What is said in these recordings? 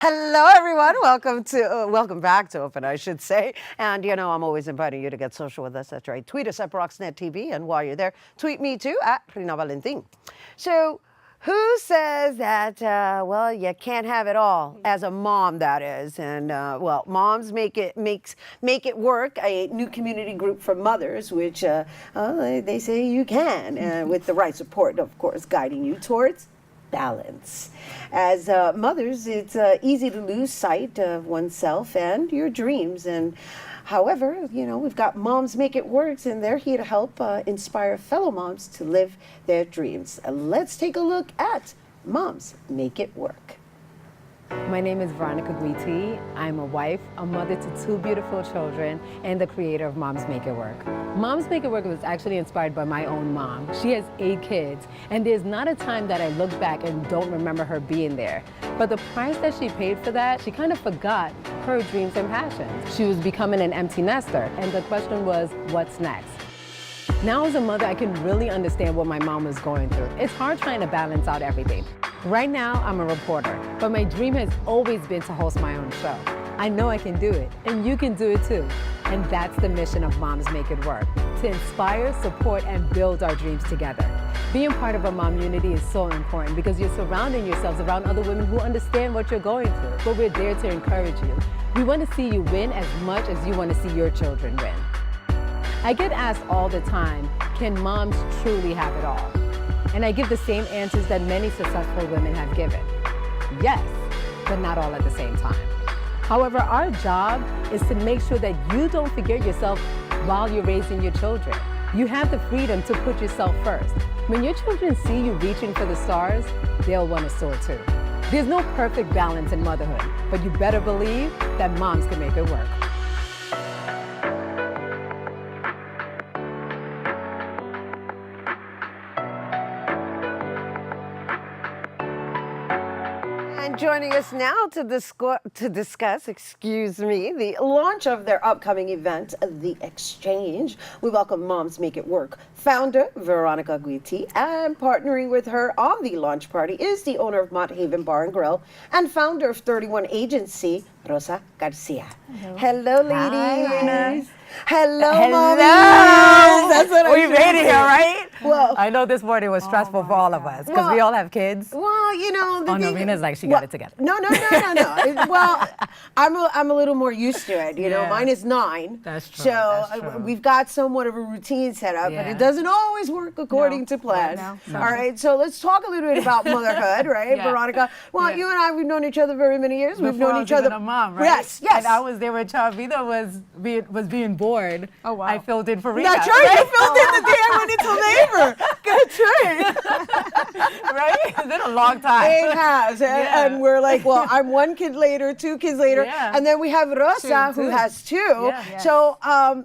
Hello, everyone. Welcome back to Open, I should say. And I'm always inviting you to get social with us. That's right. Tweet us at Broxnet TV, and while you're there, tweet me too at Rhina Valentin. So, who says that? You can't have it all as a mom. That is, and moms make it work. A new community group for mothers, which they say you can, with the right support, of course, guiding you towards balance. As mothers, it's easy to lose sight of oneself and your dreams. And however, we've got Moms Make It Work, and they're here to help inspire fellow moms to live their dreams. Let's take a look at Moms Make It Work. My name is Veronica Guity. I'm a wife, a mother to 2 beautiful children, and the creator of Moms Make It Work. Moms Make It Work was actually inspired by my own mom. She has 8 kids, and there's not a time that I look back and don't remember her being there. But the price that she paid for that, she kind of forgot her dreams and passions. She was becoming an empty nester, and the question was, what's next? Now as a mother, I can really understand what my mom was going through. It's hard trying to balance out everything. Right now, I'm a reporter, but my dream has always been to host my own show. I know I can do it, and you can do it too. And that's the mission of Moms Make It Work, to inspire, support, and build our dreams together. Being part of a mom unity is so important because you're surrounding yourselves around other women who understand what you're going through, but we're there to encourage you. We want to see you win as much as you want to see your children win. I get asked all the time, can moms truly have it all? And I give the same answers that many successful women have given. Yes, but not all at the same time. However, our job is to make sure that you don't forget yourself while you're raising your children. You have the freedom to put yourself first. When your children see you reaching for the stars, they'll want to soar too. There's no perfect balance in motherhood, but you better believe that moms can make it work. And joining us now to discuss, the launch of their upcoming event, The Exchange. We welcome Moms Make It Work founder Veronica Guity, and partnering with her on the launch party is the owner of Mott Bar and Grill and founder of 31 Agency, Rosa Garcia. Hello, ladies. Hi. Hello, Hello. mommies. That's what We made it here, right? Well, I know this morning was stressful for all of us because we all have kids. Well, the thing, Rhina's like she got it together. No. Well, I'm a little more used to it. Yeah. Mine is 9. That's true. So That's true. we've got somewhat of a routine set up, but Yeah. it doesn't always work according to plan. No. All right. So let's talk a little bit about motherhood, right, Yeah. Veronica? Well, Yeah. you and I, we've known each other very many years. We've Before known I was each other. even a mom, right? Yes. And I was there when Chavita was being bored. Oh, wow. I filled in for Rhina. That's right. You filled in the day I went into labor. That's right. Right? It's been a long time. It has. Yeah. And we're like, well, I'm 1 kid later, 2 kids later. Yeah. And then we have Rosa, Two. who has 2. Yeah. So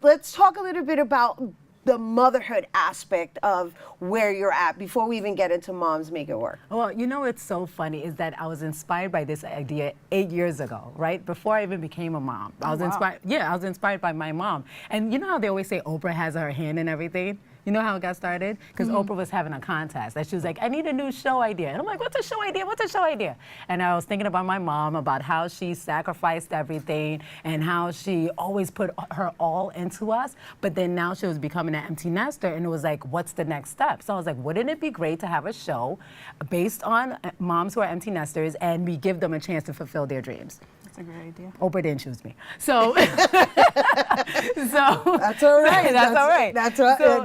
let's talk a little bit about the motherhood aspect of where you're at before we even get into Moms Make It Work. Well, what's so funny is that I was inspired by this idea 8 years ago, right? Before I even became a mom. I was inspired. Yeah, I was inspired by my mom. And you know how they always say Oprah has her hand in everything? You know how it got started? Because Oprah was having a contest. And she was like, I need a new show idea. And I'm like, what's a show idea? What's a show idea? And I was thinking about my mom, about how she sacrificed everything and how she always put her all into us. But then now she was becoming an empty nester. And it was like, what's the next step? So I was like, wouldn't it be great to have a show based on moms who are empty nesters and we give them a chance to fulfill their dreams? That's a great idea. Oprah didn't choose me. So, That's all right. That's all right.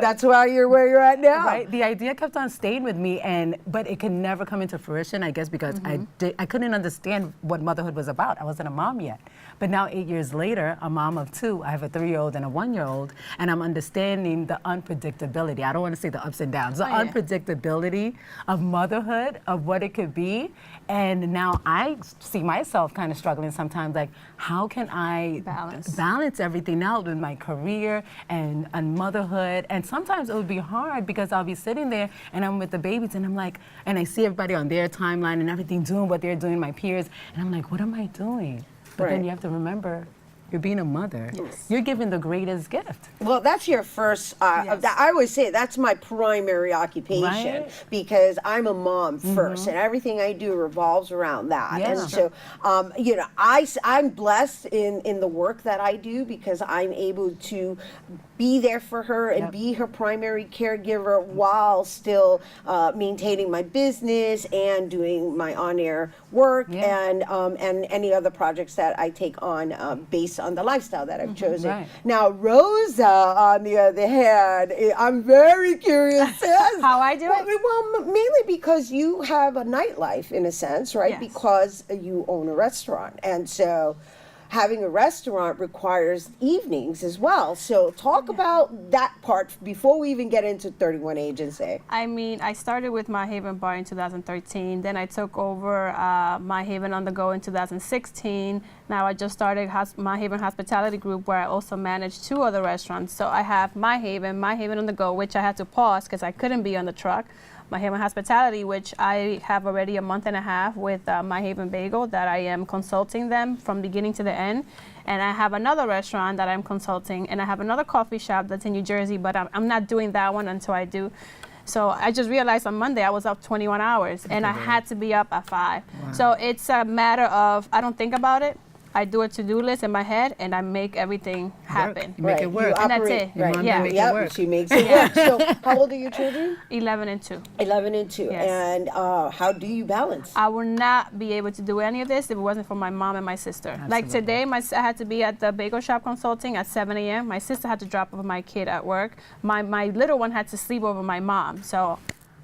That's why you're where you're at now. Right. The idea kept on staying with me, but it could never come into fruition, I guess, because I couldn't understand what motherhood was about. I wasn't a mom yet. But now 8 years later, a mom of 2, I have a 3-year-old and a 1-year-old, and I'm understanding the unpredictability. I don't want to say the ups and downs, the unpredictability of motherhood, of what it could be. And now I see myself kind of struggling sometimes, like, how can I balance everything out with my career and motherhood? And sometimes it would be hard because I'll be sitting there and I'm with the babies and I'm like, and I see everybody on their timeline and everything doing what they're doing, my peers, and I'm like, what am I doing? But then you have to remember, you're being a mother. Yes. You're giving the greatest gift. Well, that's your first, Yes. I always say that's my primary occupation Right. because I'm a mom first and everything I do revolves around that. Yeah. And so, you know, I'm blessed in the work that I do because I'm able to be there for her and be her primary caregiver while still maintaining my business and doing my on-air work and any other projects that I take on based on the lifestyle that I've chosen. Right. Now, Rosa, on the other hand, I'm very curious as How I do it? Well, mainly because you have a nightlife in a sense, right? Yes. Because you own a restaurant, and so having a restaurant requires evenings as well. So talk about that part before we even get into 31 Agency. I mean, I started with My Haven Bar in 2013. Then I took over My Haven on the Go in 2016. Now I just started My Haven Hospitality Group, where I also manage 2 other restaurants. So I have My Haven on the Go, which I had to pause because I couldn't be on the truck. My Haven Hospitality, which I have already a month and a half with My Haven Bagel that I am consulting them from beginning to the end. And I have another restaurant that I'm consulting, and I have another coffee shop that's in New Jersey, but I'm not doing that one until I do. So I just realized on Monday I was up 21 hours, and I had to be up at 5. Wow. So it's a matter of, I don't think about it. I do a to-do list in my head, and I make everything happen. You make it work. And that's it. Your mom Yeah. make it Yep, work. she makes it work. So how old are your children? 11 and 2. 11 and 2. Yes. And how do you balance? I would not be able to do any of this if it wasn't for my mom and my sister. Like today, I had to be at the bagel shop consulting at 7 a.m. My sister had to drop off my kid at work. My little one had to sleep over my mom, so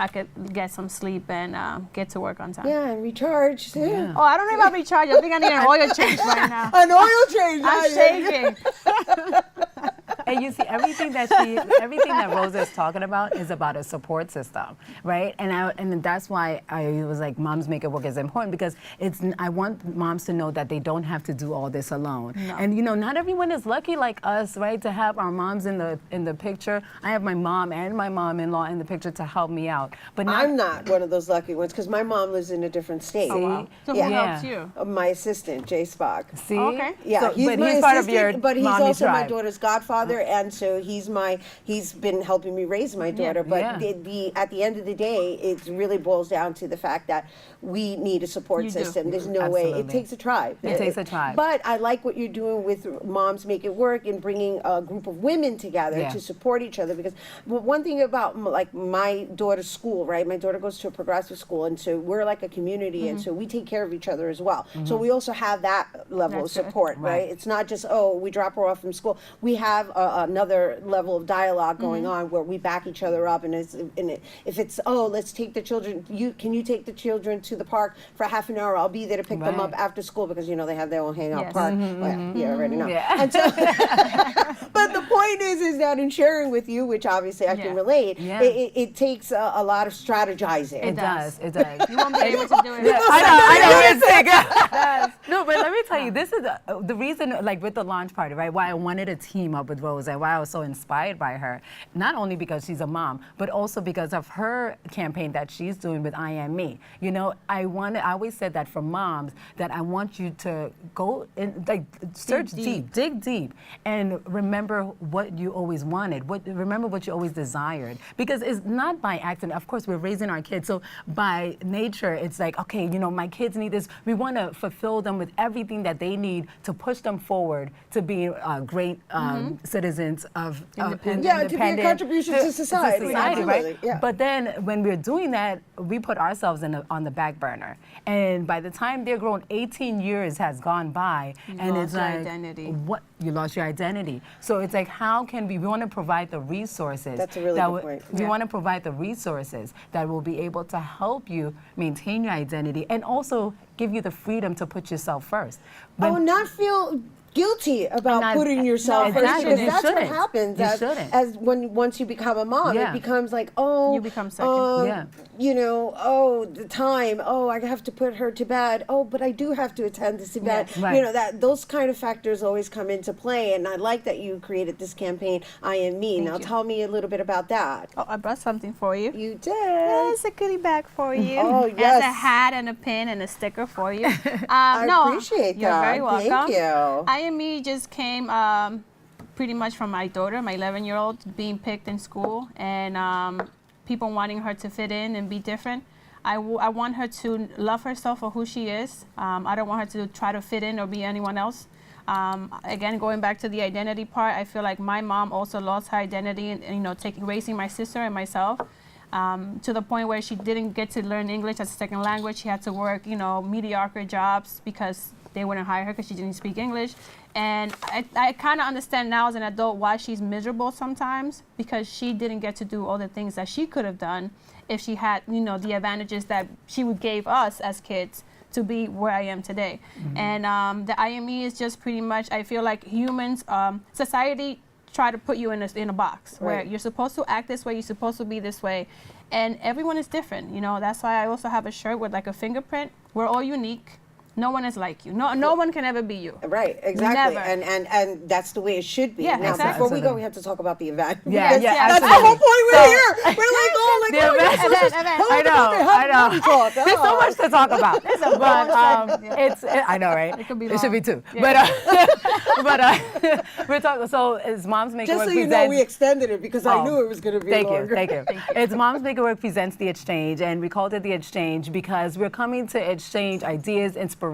I could get some sleep and get to work on time. Yeah, and recharge. Yeah. Oh, I don't know about recharge. I think I need an oil change right now. An oil change. I'm shaking. And you see, everything that Rosa is talking about is about a support system, right? And that's why I was like, Moms Make It Work is important, because I want moms to know that they don't have to do all this alone. No. And you know, not everyone is lucky like us, right? To have our moms in the picture. I have my mom and my mom-in-law in the picture to help me out. But I'm not one of those lucky ones because my mom lives in a different state. Oh, wow. So Yeah. who Yeah. helps you? My assistant, Jay Spock. See? Okay. Yeah, So, he's but my he's part of assistant, your but he's mommy also my tribe. daughter's godfather, and so he's been helping me raise my daughter. But Yeah. at the end of the day, it really boils down to the fact that we need a support You do. system. There's no way. It Absolutely. takes a tribe. It takes a tribe. But I like what you're doing with Moms Make It Work and bringing a group of women together Yeah. to support each other. Because one thing about like my daughter's school, right? My daughter goes to a progressive school, and so we're like a community, and so we take care of each other as well. So we also have that level That's of good. support, right? It's not just, oh, we drop her off from school. We have another level of dialogue going on where we back each other up, and if it's, oh, let's take the children, can you take the children to the park for half an hour? I'll be there to pick them Right. up after school, because you know they have their own hangout Yes. park. Well, you already know. Yeah. And so, but the point is that in sharing with you, which obviously I can Yeah. relate, Yeah. it takes a lot of strategizing. It does. It does. You won't be able to do it. I know it's No, but let me tell you, this is the reason, like with the launch party, right? Why I wanted to team up with Rose and why I was so inspired by her. Not only because she's a mom, but also because of her campaign that she's doing with I Am Me. You know, I always said that for moms, that I want you to go and like search deep, dig deep, and remember what you always wanted. Remember what you always desired. Because it's not by accident. Of course, we're raising our kids, so by nature, it's like, okay, you know, my kids need this. We want to fulfill them with everything that they need to push them forward to be great citizens of Independent. Yeah, to be a contribution to society. right? Absolutely, yeah. But then when we're doing that, we put ourselves on the back burner. And by the time they're grown, 18 years has gone by, and lost it's your like, identity. what? You lost your identity. So it's like, how can we want to provide the resources. That's a really good point. We want to provide the resources that will be able to help you maintain your identity and also give you the freedom to put yourself first. Not feel guilty about Not- putting yourself No, first, exactly. because You that's what shouldn't. happens You shouldn't. as once you become a mom. Yeah. It becomes like, oh, You become second. Yeah. you know, oh, the time, oh, I have to put her to bed, oh, but I do have to attend this event. Right. You know, that those kind of factors always come into play, and I like that you created this campaign, I Am Me. Now you. tell me a little bit about that. Oh, I brought something for you. You did. There's a goodie bag for you. Oh, There's yes. a hat and a pin and a sticker for you. I no, appreciate you're that. very welcome. Thank you. IME just came pretty much from my daughter, my 11-year-old, being picked in school and people wanting her to fit in and be different. I want her to love herself for who she is. I don't want her to try to fit in or be anyone else. Again, going back to the identity part, I feel like my mom also lost her identity in raising my sister and myself. To the point where she didn't get to learn English as a second language. She had to work, mediocre jobs because they wouldn't hire her because she didn't speak English. And I kind of understand now as an adult why she's miserable sometimes, because she didn't get to do all the things that she could have done if she had, the advantages that she would gave us as kids to be where I am today. And the IME is just pretty much, I feel like humans, society try to put you in a box where you're supposed to act this way, you're supposed to be this way, and everyone is different. That's why I also have a shirt with like a fingerprint. We're all unique. No one is like you. No one can ever be you. Right, exactly. Never. And that's the way it should be. Yeah, now, exactly. before we go, we have to talk about the event. Yeah, That's the whole point we're here. We're like, I know. There's so much to talk about. I know, right? It should be two. Yeah. But we're talking. So it's Moms Make It Work. Just so you know, we extended it because I knew it was going to be longer. Thank you. It's Moms Make It Work presents the Exchange, and we called it the Exchange because we're coming to exchange ideas, inspiration,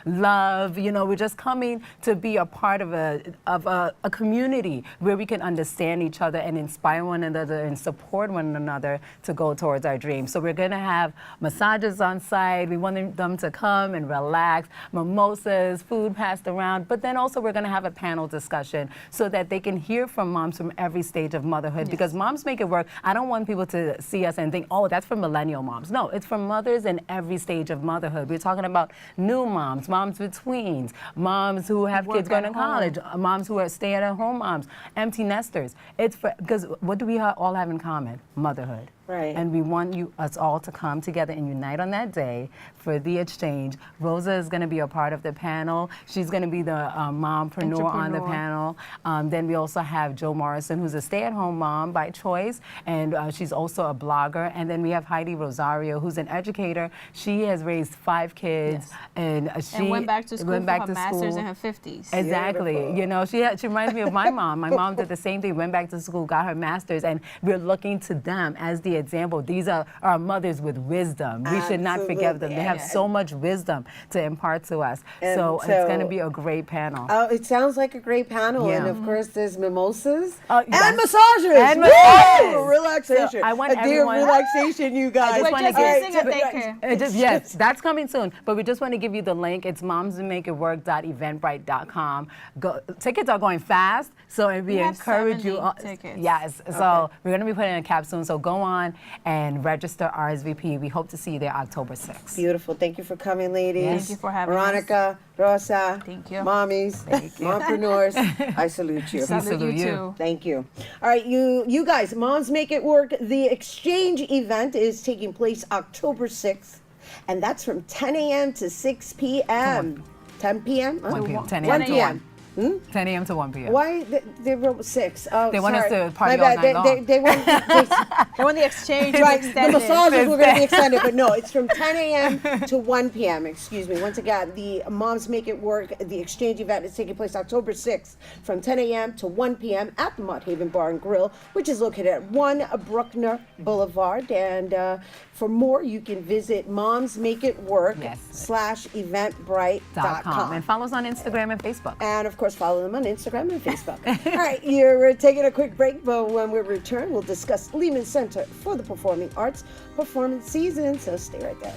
love. We're just coming to be a part of a community where we can understand each other and inspire one another and support one another to go towards our dreams. So we're going to have massages on site. We want them to come and relax, mimosas, food passed around, but then also we're going to have a panel discussion so that they can hear from moms from every stage of motherhood. Because Moms Make It Work, I don't want people to see us and think, oh, that's for millennial moms. No, it's for mothers in every stage of motherhood. We're talking about new moms, moms with tweens, moms who have kids going to college, moms who are stay-at-home moms, empty nesters. It's because what do we all have in common? Motherhood. Right. And we want us all to come together and unite on that day for the exchange. Rosa is going to be a part of the panel. She's going to be the mompreneur on the panel. Then we also have Jo Morrison, who's a stay-at-home mom by choice, and she's also a blogger. And then we have Heidi Rosario, who's an educator. She has raised 5 kids, and she went back to school for her master's in her 50s. Exactly. She reminds me of my mom. My mom did the same thing, went back to school, got her master's, and we're looking to them as the example. These are our mothers with wisdom. We should not forget them. They have so much wisdom to impart to us. So it's going to be a great panel. Oh, it sounds like a great panel. And of course, there's mimosas and massages. And massages. Relaxation. So I want a day of relaxation, you guys. We're just using a daycare. Yes, that's coming soon. But we just want to give you the link. It's momsmakeitwork.eventbrite.com. Tickets are going fast, so we encourage you. Yes. So we're going to be putting in a cap soon. So go on and register RSVP. We hope to see you there October 6th. Beautiful. Thank you for coming, ladies. Thank you for having us. Veronica, Rosa, thank you. Mommies, mompreneurs, I salute you. Salute you too. Thank you. All right, you guys, Moms Make It Work. The exchange event is taking place October 6th, and that's from 10 a.m. to 6 p.m. 10 p.m.? 1 p.m. 10 1 a.m. to 1. 10 a.m. to 1 p.m. Why they wrote 6? Oh, they want us sorry. to party all night long. They want the exchange extended. The massages were going to be extended, but no, it's from 10 a.m. to 1 p.m. Excuse me. Once again, the Moms Make It Work, the exchange event is taking place October 6th from 10 a.m. to 1 p.m. at the Mott Bar and Grill, which is located at 1 Bruckner Boulevard. And for more, you can visit momsmakeitwork.eventbrite.com. And follow us on Instagram and Facebook. And of course, follow them on Instagram and Facebook. All right, we're taking a quick break, but when we return, we'll discuss Lehman Center for the Performing Arts performance season. So stay right there.